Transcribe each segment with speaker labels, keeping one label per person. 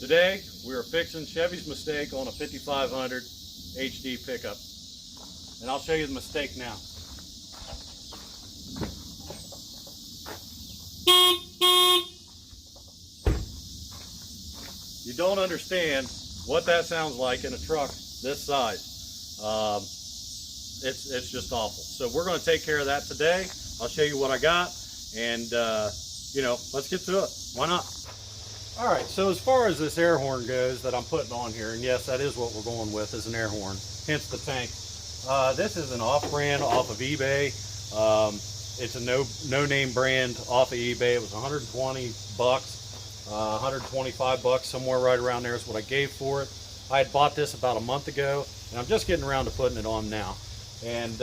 Speaker 1: Today, we are fixing Chevy's mistake on a 5500 HD pickup. And I'll show you the mistake now. You don't understand what that sounds like in a truck this size. It's just awful. So we're going to take care of that today. I'll show you what I got, and you know, let's get to it. Why not? All right, so as far as this air horn goes that I'm putting on here, and yes, that is what we're going with, is an air horn, hence the tank. This is an off-brand off of eBay. It's a no-name brand off of eBay. It was 120 bucks, 125 bucks, somewhere right around there is what I gave for it. I had bought this about a month ago, and I'm just getting around to putting it on now. And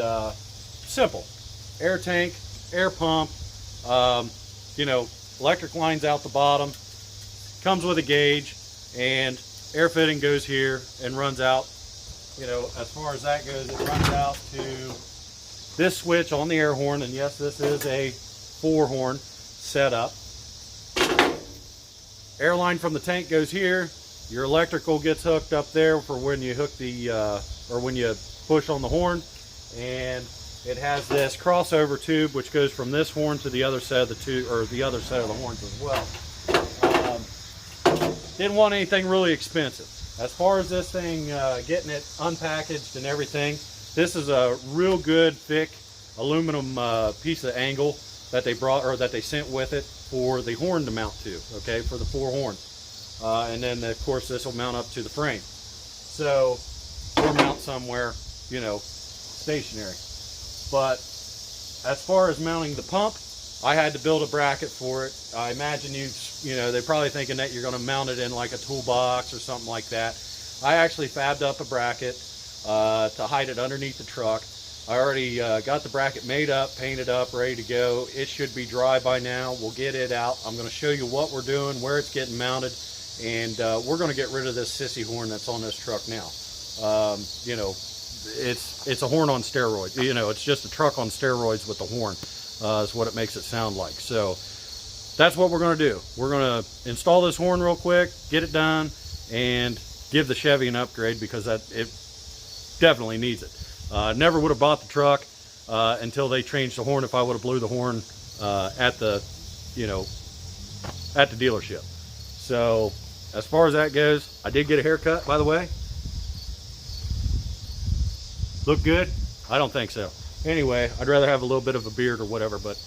Speaker 1: simple, air tank, air pump, you know, electric lines out the bottom. Comes with a gauge, and air fitting goes here and runs out. You know, as far as that goes, it runs out to this switch on the air horn, and yes, this is a 4-horn setup. Air line from the tank goes here. Your electrical gets hooked up there for when you hook the or when you push on the horn, and it has this crossover tube which goes from this horn to the other set of the tube, or the other set of the horns as well. Didn't want anything really expensive. As far as this thing, getting it unpackaged and everything, this is a real good thick aluminum piece of angle that they brought, or that they sent with it for the horn to mount to, okay, for the 4 horn. And then of course this will mount up to the frame. So, or mount somewhere, you know, stationary. But as far as mounting the pump, I had to build a bracket for it. I imagine you know, they're probably thinking that you're going to mount it in like a toolbox or something like that. I actually fabbed up a bracket to hide it underneath the truck. I already got the bracket made up, painted up, ready to go. It should be dry by now. We'll get it out. I'm going to show you what we're doing, where it's getting mounted, and we're going to get rid of this sissy horn that's on this truck now. You know, it's a horn on steroids. You know, it's just a truck on steroids with the horn. Is what it makes it sound like. So that's what we're going to do. We're going to install this horn real quick, get it done, and give the Chevy an upgrade, because it definitely needs it. Never would have bought the truck until they changed the horn. If I would have blew the horn at the, you know, at the dealership. So as far as that goes, I did get a haircut, by the way. Look good? I don't think so. Anyway, I'd rather have a little bit of a beard or whatever, but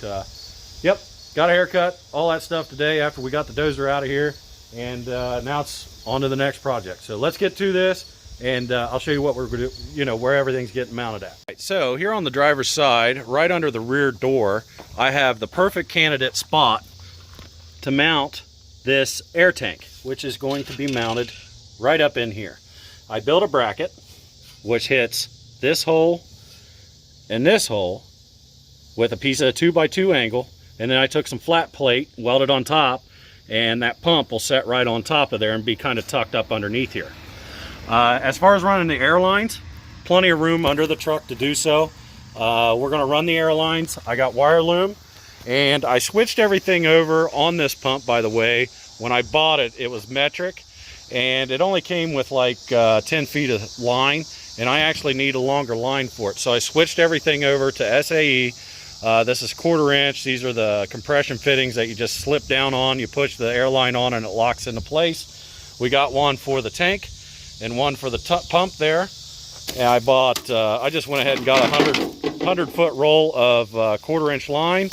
Speaker 1: yep, got a haircut, all that stuff today after we got the dozer out of here, and now it's on to the next project. So let's get to this, and I'll show you what we're going to do, you know, where everything's getting mounted at. Right, so here on the driver's side, right under the rear door, I have the perfect candidate spot to mount this air tank, which is going to be mounted right up in here. I built a bracket which hits this hole and this hole with a piece of 2x2 angle, and then I took some flat plate, welded on top, and that pump will set right on top of there and be kind of tucked up underneath here. As far as running the air lines, plenty of room under the truck to do so. We're going to run the air lines. I got wire loom, and I switched everything over on this pump, by the way. When I bought it, it was metric, and it only came with like 10 feet of line, and I actually need a longer line for it. So I switched everything over to SAE. This is 1/4 inch. These are the compression fittings that you just slip down on. You push the airline on and it locks into place. We got one for the tank and one for the pump there. And I bought, I just went ahead and got a 100-foot roll of 1/4 inch line.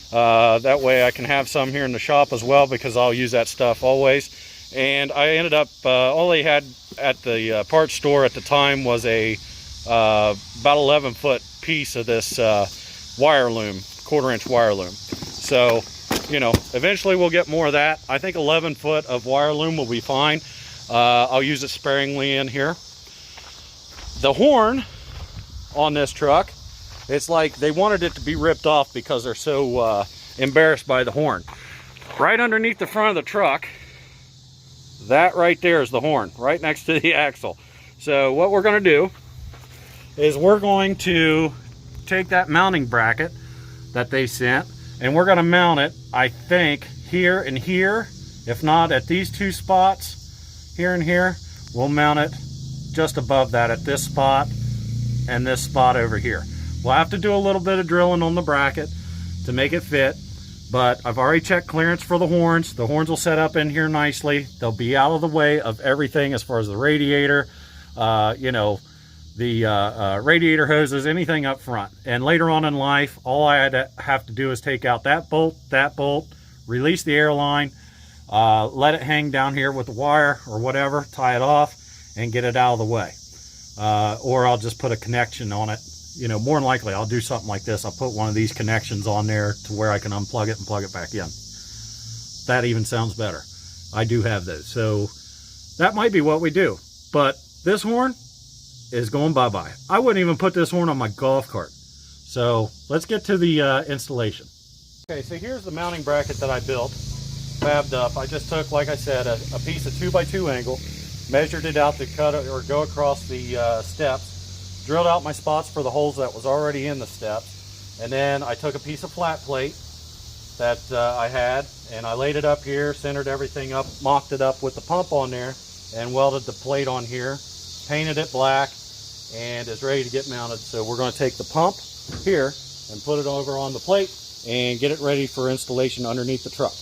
Speaker 1: That way I can have some here in the shop as well, because I'll use that stuff always. And I ended up, all they had at the parts store at the time was a about 11-foot piece of this wire loom, 1/4 inch wire loom. So, you know, eventually we'll get more of that. I think 11 foot of wire loom will be fine. I'll use it sparingly in here. The horn on this truck, it's like they wanted it to be ripped off because they're so embarrassed by the horn. Right underneath the front of the truck, that right there is the horn, right next to the axle. So what we're going to do is we're going to take that mounting bracket that they sent, and we're going to mount it, I think, here and here, if not at these two spots, here and here, we'll mount it just above that at this spot and this spot over here. We'll have to do a little bit of drilling on the bracket to make it fit, but I've already checked clearance for the horns. The horns will set up in here nicely. They'll be out of the way of everything as far as the radiator, you know, the radiator hoses, anything up front. And later on in life, all I have to do is take out that bolt, release the air line, let it hang down here with the wire or whatever, tie it off, and get it out of the way. Or I'll just put a connection on it. You know, more than likely I'll do something like this. I'll put one of these connections on there to where I can unplug it and plug it back in. That even sounds better. I do have those. So that might be what we do. But this horn is going bye-bye. I wouldn't even put this horn on my golf cart. So let's get to the installation. Okay, so here's the mounting bracket that I built, fabbed up. I just took, like I said, a piece of 2x2 angle, measured it out to cut or go across the steps, drilled out my spots for the holes that was already in the steps, and then I took a piece of flat plate that I had, and I laid it up here, centered everything up, mocked it up with the pump on there, and welded the plate on here, painted it black, and is ready to get mounted. So we're going to take the pump here and put it over on the plate and get it ready for installation underneath the truck.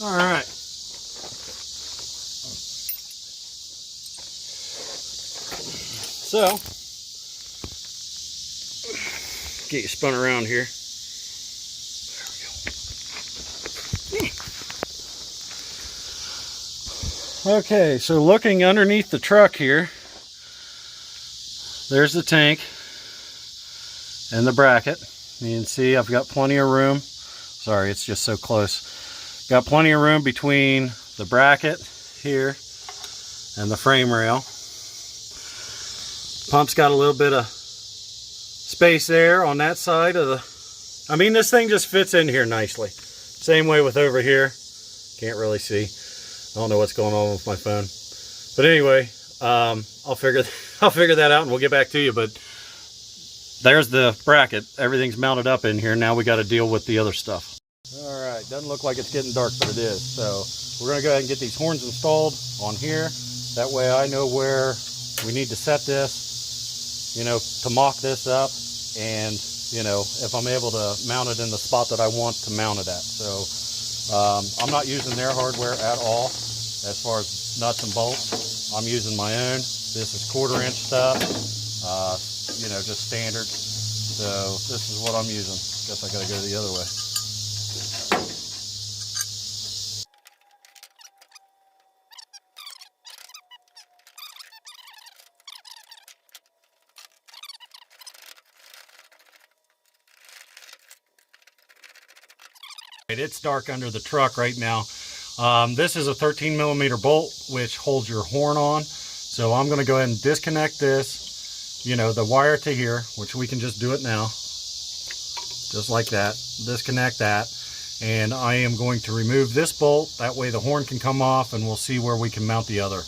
Speaker 1: All right. So, get you spun around here. There we go. Okay, so looking underneath the truck here, there's the tank and the bracket. You can see I've got plenty of room. Sorry, it's just so close. Got plenty of room between the bracket here and the frame rail. Pump's got a little bit of space there on that side of the... I mean, this thing just fits in here nicely. Same way with over here. Can't really see. I don't know what's going on with my phone. But anyway, I'll figure that out and we'll get back to you. But there's the bracket. Everything's mounted up in here. Now we got to deal with the other stuff. All right, doesn't look like it's getting dark, but it is. So we're going to go ahead and get these horns installed on here. That way I know where we need to set this, you know, to mock this up, and, you know, if I'm able to mount it in the spot that I want to mount it at. So I'm not using their hardware at all as far as nuts and bolts. I'm using my own. This is 1/4 inch stuff, you know, just standard. So this is what I'm using. Guess I got to go the other way. It's dark under the truck right now. This is a 13mm bolt which holds your horn on. So I'm going to go ahead and disconnect this, you know, the wire to here, which we can just do it now. Just like that. Disconnect that. And I am going to remove this bolt. That way the horn can come off and we'll see where we can mount the other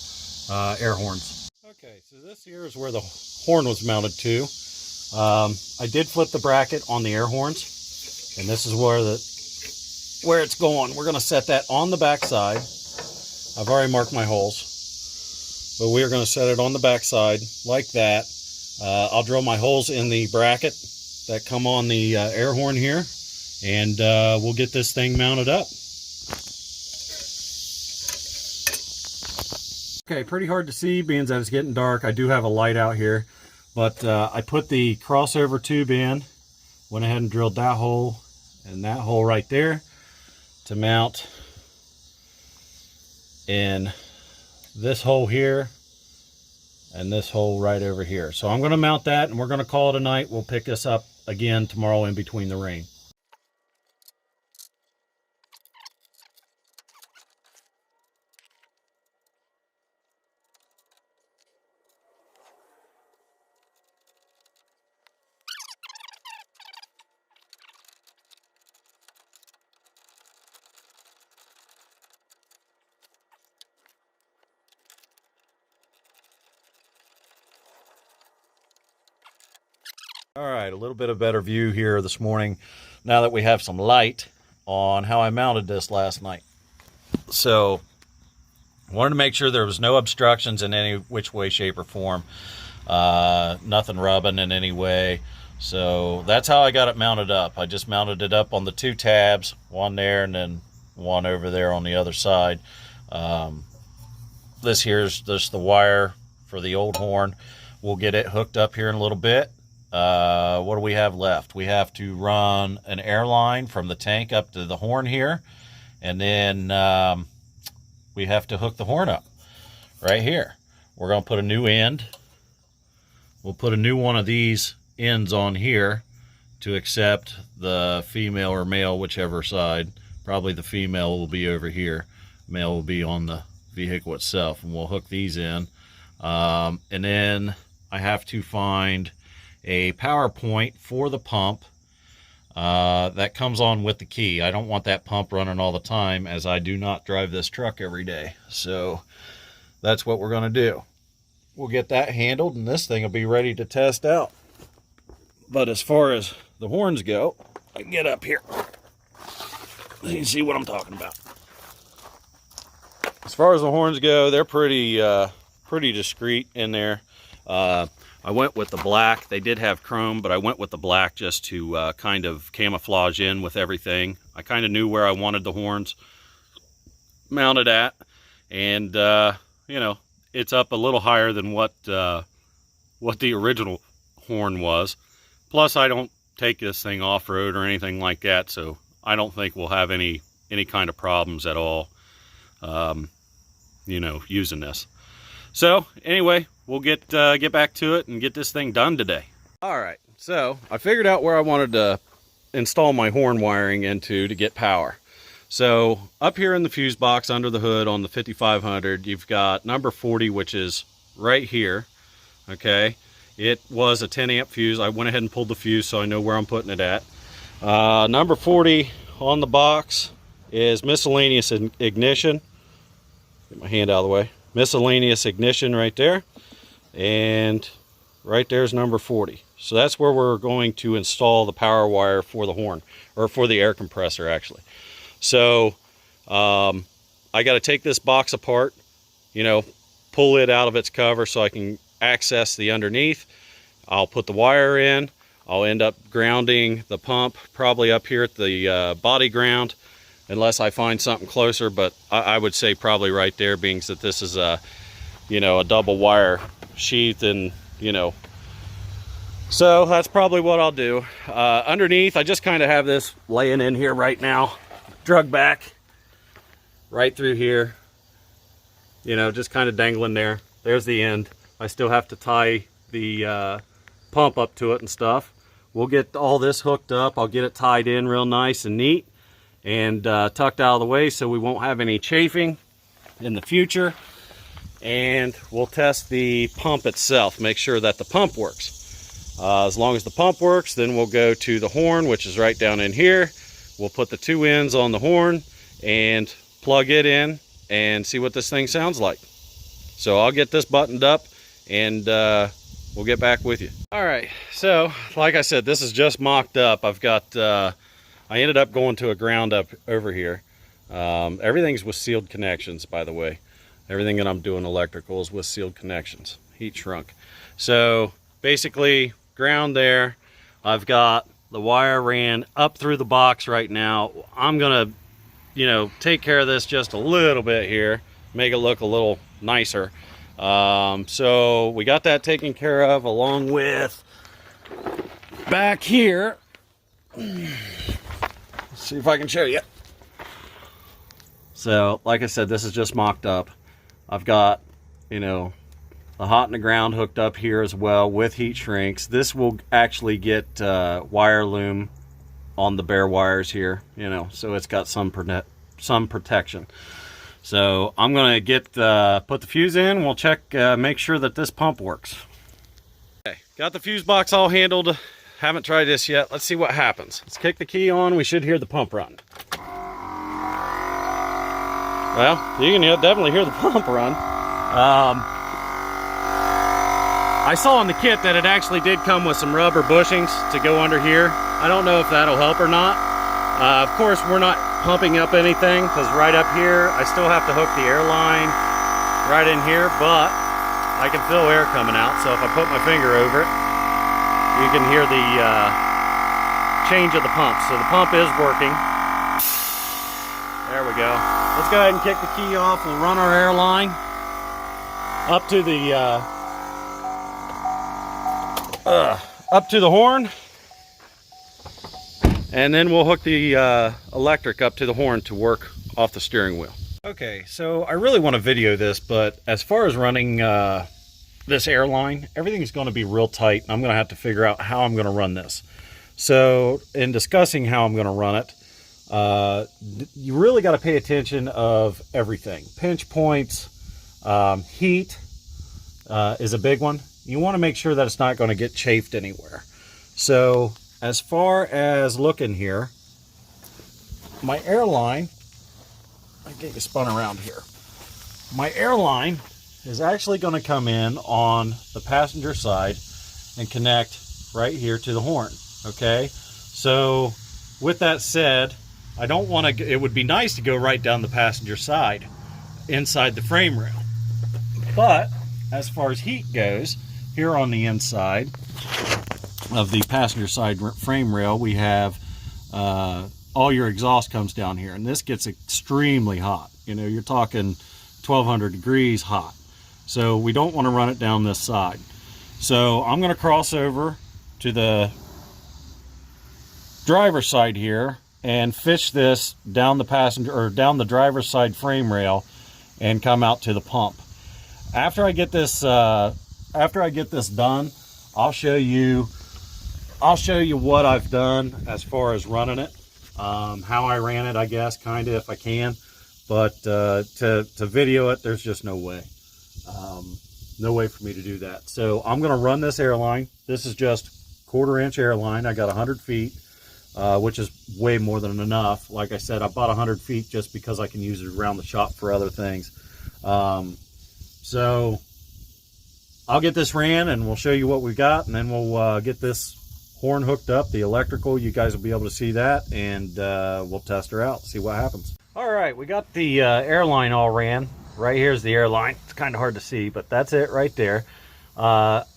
Speaker 1: air horns. Okay, so this here is where the horn was mounted to. I did flip the bracket on the air horns. And this is where it's going. We're going to set that on the back side. I've already marked my holes, but we are going to set it on the back side like that. I'll drill my holes in the bracket that come on the air horn here, and we'll get this thing mounted up. Okay, pretty hard to see being that it's getting dark. I do have a light out here, but I put the crossover tube in, went ahead and drilled that hole and that hole right there to mount in this hole here and this hole right over here. So I'm going to mount that and we're going to call it a night. We'll pick this up again tomorrow in between the rain. All right, a little bit of better view here this morning now that we have some light on how I mounted this last night. So I wanted to make sure there was no obstructions in any which way, shape, or form. Nothing rubbing in any way. So that's how I got it mounted up. I just mounted it up on the two tabs, one there and then one over there on the other side. This here's just the wire for the old horn. We'll get it hooked up here in a little bit. What do we have left? We have to run an air line from the tank up to the horn here, and then we have to hook the horn up right here. We're going to put a new end. We'll put a new one of these ends on here to accept the female or male, whichever side. Probably the female will be over here. Male will be on the vehicle itself, and we'll hook these in. And then I have to find a power point for the pump that comes on with the key. I don't want that pump running all the time, as I do not drive this truck every day. So that's what we're going to do. We'll get that handled and this thing will be ready to test out. But as far as the horns go, I can get up here. You can see what I'm talking about. As far as the horns go, they're pretty discreet in there. I went with the black. They did have chrome, but I went with the black just to kind of camouflage in with everything. I kind of knew where I wanted the horns mounted at, and you know, it's up a little higher than what the original horn was. Plus, I don't take this thing off-road or anything like that, so I don't think we'll have any kind of problems at all, you know, using this. So anyway, we'll get back to it and get this thing done today. All right, so I figured out where I wanted to install my horn wiring into to get power. So up here in the fuse box under the hood on the 5500, you've got number 40, which is right here. Okay, it was a 10 amp fuse. I went ahead and pulled the fuse so I know where I'm putting it at. Number 40 on the box is miscellaneous ignition. Get my hand out of the way. Miscellaneous ignition right there, and right there's number 40. So that's where we're going to install the power wire for the horn, or for the air compressor actually. So I got to take this box apart, you know, pull it out of its cover so I can access the underneath. I'll put the wire in. I'll end up grounding the pump probably up here at the body ground, unless I find something closer, but I would say probably right there, being that this is a, you know, a double wire sheath, and you know, so that's probably what I'll do. Underneath, I just kind of have this laying in here right now, drug back right through here, you know, just kind of dangling there. There's the end. I still have to tie the pump up to it and stuff. We'll get all this hooked up. I'll get it tied in real nice and neat, and tucked out of the way so we won't have any chafing in the future. And we'll test the pump itself, make sure that the pump works. As long as the pump works, then we'll go to the horn, which is right down in here. We'll put the two ends on the horn and plug it in and see what this thing sounds like. So I'll get this buttoned up and we'll get back with you. All right, so like I said, this is just mocked up. I've got I ended up going to a ground up over here. Everything's with sealed connections, by the way. Everything that I'm doing electrical is with sealed connections. Heat shrunk. So basically, ground there. I've got the wire ran up through the box right now. I'm gonna, you know, take care of this just a little bit here, make it look a little nicer. So we got that taken care of, along with back here. Let's see if I can show you. So like I said, this is just mocked up. I've got, you know, the hot in the ground hooked up here as well with heat shrinks. This will actually get wire loom on the bare wires here, you know, so it's got some protection. So I'm gonna get put the fuse in. We'll check, make sure that this pump works. Okay, got the fuse box all handled. Haven't tried this yet. Let's see what happens. Let's kick the key on. We should hear the pump run. Well, you can definitely hear the pump run. I saw in the kit that it actually did come with some rubber bushings to go under here. I don't know if that'll help or not. Of course, we're not pumping up anything, because right up here, I still have to hook the air line right in here, but I can feel air coming out. So if I put my finger over it, you can hear the change of the pump. So the pump is working. There we go. Let's go ahead and kick the key off. We'll run our air line up to the horn, and then we'll hook the electric up to the horn to work off the steering wheel. Okay, so I really want to video this, but as far as running this air line, everything's going to be real tight, and I'm going to have to figure out how I'm going to run this. So in discussing how I'm going to run it, you really got to pay attention of everything. Pinch points, heat is a big one. You want to make sure that it's not going to get chafed anywhere. So as far as looking here, my air line, I'll get you spun around here. My air line is actually going to come in on the passenger side and connect right here to the horn. Okay, so with that said, I don't want to, it would be nice to go right down the passenger side inside the frame rail. But as far as heat goes, here on the inside of the passenger side frame rail, we have all your exhaust comes down here, and this gets extremely hot. You know, you're talking 1200 degrees hot. So we don't want to run it down this side. So I'm going to cross over to the driver's side here and fish this down the passenger or down the driver's side frame rail and come out to the pump. After I get this done, I'll show you what I've done as far as running it, how I ran it, I guess, kind of, if I can. But to video it, there's just no way. No way for me to do that. So I'm going to run this airline. This is just 1/4-inch airline. I got 100 feet, which is way more than enough. Like I said, I bought 100 feet just because I can use it around the shop for other things. So I'll get this ran and we'll show you what we've got, and then we'll get this horn hooked up, the electrical. You guys will be able to see that, and we'll test her out, see what happens. All right, we got the airline all ran. Right here's the airline. It's kind of hard to see, but that's it right there.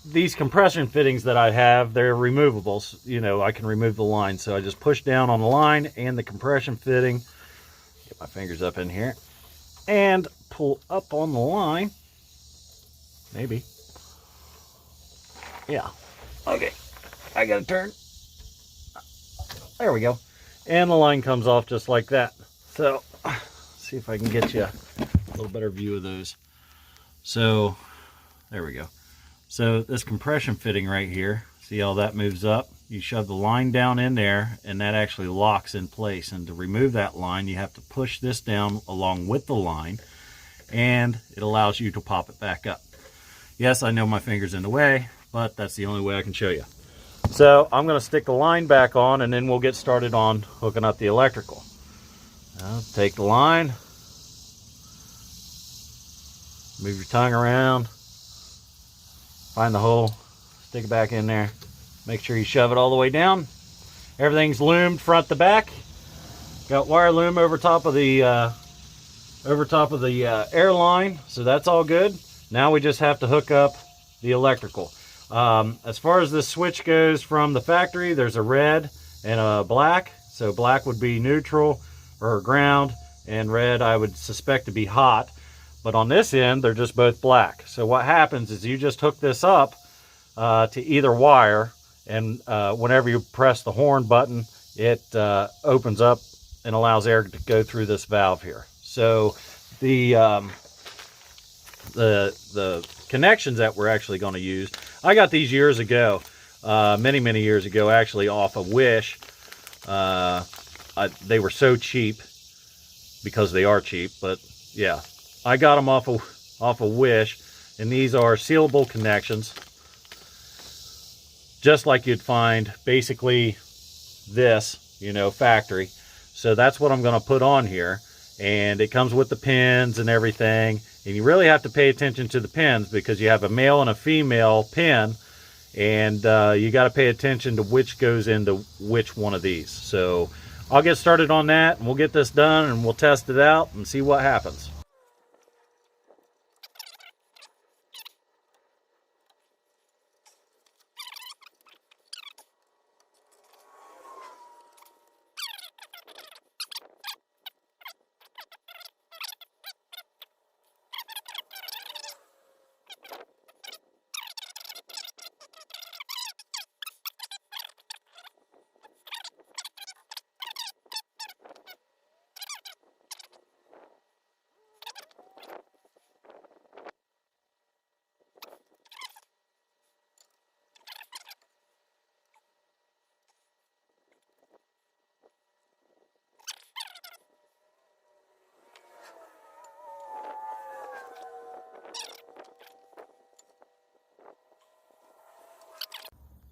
Speaker 1: These compression fittings that I have, they're removables. You know, I can remove the line, so I just push down on the line and the compression fitting. Get my fingers up in here and pull up on the line. Maybe. Yeah. Okay. I gotta turn. There we go. And the line comes off just like that. So, see if I can get you a little better view of those. So, there we go. So, this compression fitting right here, see how that moves up? You shove the line down in there, and that actually locks in place. And to remove that line, you have to push this down along with the line, and it allows you to pop it back up. Yes, I know my finger's in the way, but that's the only way I can show you. So I'm going to stick the line back on, and then we'll get started on hooking up the electrical. Now, take the line, move your tongue around, find the hole, stick it back in there, make sure you shove it all the way down. Everything's loomed front to back. Got wire loom over top of the air line, so that's all good. Now we just have to hook up the electrical. As far as this switch goes from the factory, there's a red and a black. So black would be neutral or ground, and red I would suspect to be hot. but on this end they're just both black. So what happens is you just hook this up to either wire, and whenever you press the horn button, it opens up and allows air to go through this valve here. So the connections that we're actually going to use, I got these years ago, many years ago, actually, off of Wish. They were so cheap, because they are cheap, but yeah, I got them off of Wish, and these are sealable connections, just like you'd find basically this, you know, factory. So that's what I'm going to put on here, and it comes with the pins and everything. And you really have to pay attention to the pins, because you have a male and a female pin, and you got to pay attention to which goes into which one of these. So I'll get started on that, and we'll get this done, and we'll test it out and see what happens.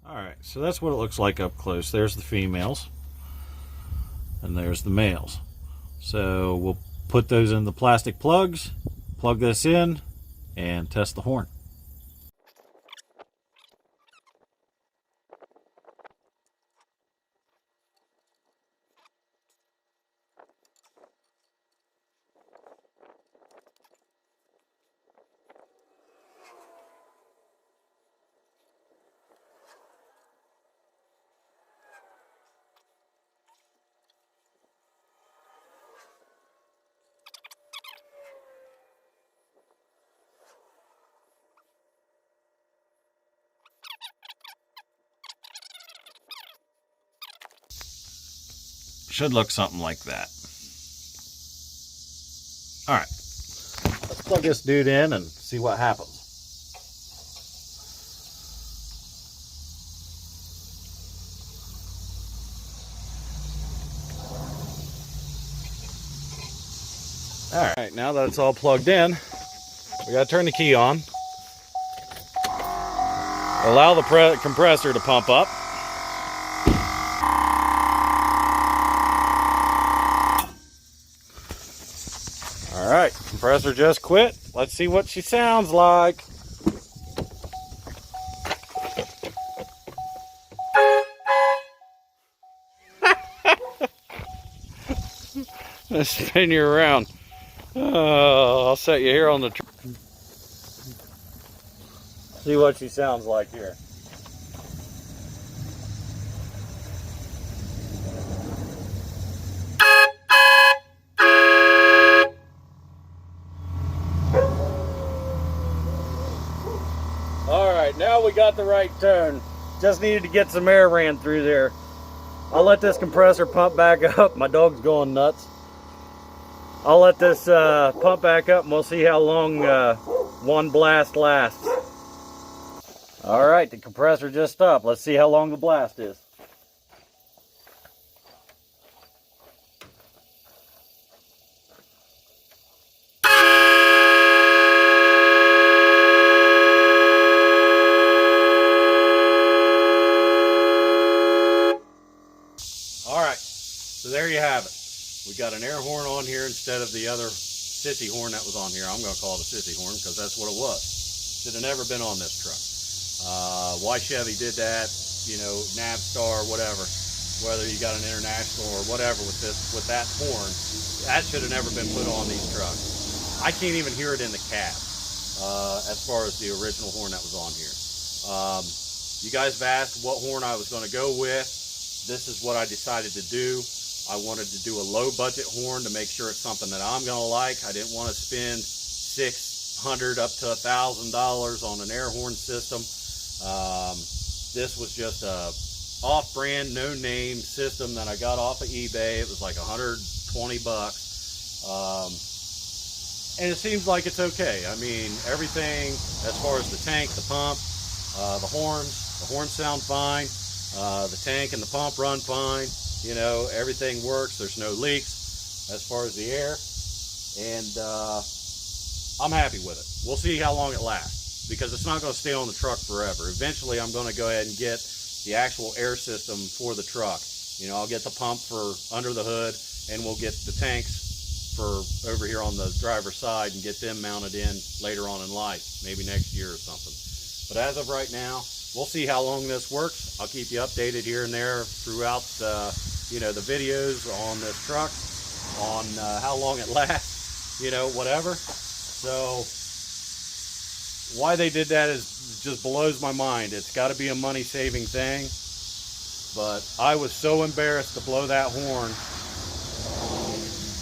Speaker 1: Alright, so that's what it looks like up close. There's the females, and there's the males. So we'll put those in the plastic plugs, plug this in, and test the horn. Should look something like that. All right, let's plug this dude in and see what happens. All right, now that it's all plugged in, we gotta turn the key on. Allow the compressor to pump up. All right, compressor just quit. Let's see what she sounds like. Let's spin you around. Oh, I'll set you here on the see what she sounds like here. Alright, now we got the right tone. Just needed to get some air ran through there. I'll let this compressor pump back up. My dog's going nuts. I'll let this pump back up, and we'll see how long one blast lasts. Alright, the compressor just stopped. Let's see how long the blast is. Alright, so there you have it. We got an air horn on here instead of the other sissy horn that was on here. I'm going to call it a sissy horn because that's what it was. Should have never been on this truck. Why Chevy did that, you know, Navstar, whatever, whether you got an international or whatever with that horn, that should have never been put on these trucks. I can't even hear it in the cab as far as the original horn that was on here. You guys have asked what horn I was going to go with. This is what I decided to do. I wanted to do a low budget horn to make sure it's something that I'm going to like. I didn't want to spend $600 up to $1,000 on an air horn system. This was just a off-brand, no-name system that I got off of eBay. It was like 120 bucks. And it seems like it's okay. I mean, everything as far as the tank, the pump, the horns sound fine. The tank and the pump run fine. You know, everything works. There's no leaks as far as the air. And I'm happy with it. We'll see how long it lasts, because it's not going to stay on the truck forever. Eventually, I'm going to go ahead and get the actual air system for the truck. You know, I'll get the pump for under the hood, and we'll get the tanks for over here on the driver's side and get them mounted in later on in life, maybe next year or something. But as of right now, we'll see how long this works. I'll keep you updated here and there throughout you know, the videos on this truck, on how long it lasts, you know, whatever. So why they did that is just blows my mind. It's got to be a money-saving thing, but I was so embarrassed to blow that horn.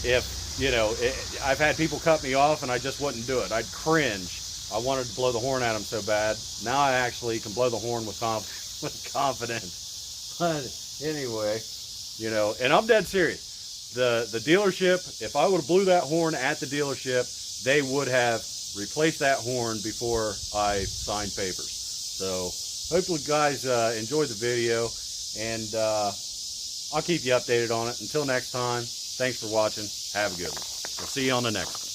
Speaker 1: If you know, I've had people cut me off and I just wouldn't do it. I'd cringe. I wanted to blow the horn at them so bad. Now I actually can blow the horn with confidence. But anyway, you know, and I'm dead serious. The dealership, if I would have blew that horn at the dealership, they would have replaced that horn before I signed papers. So hopefully you guys enjoyed the video, and I'll keep you updated on it. Until next time, thanks for watching. Have a good one. We'll see you on the next one.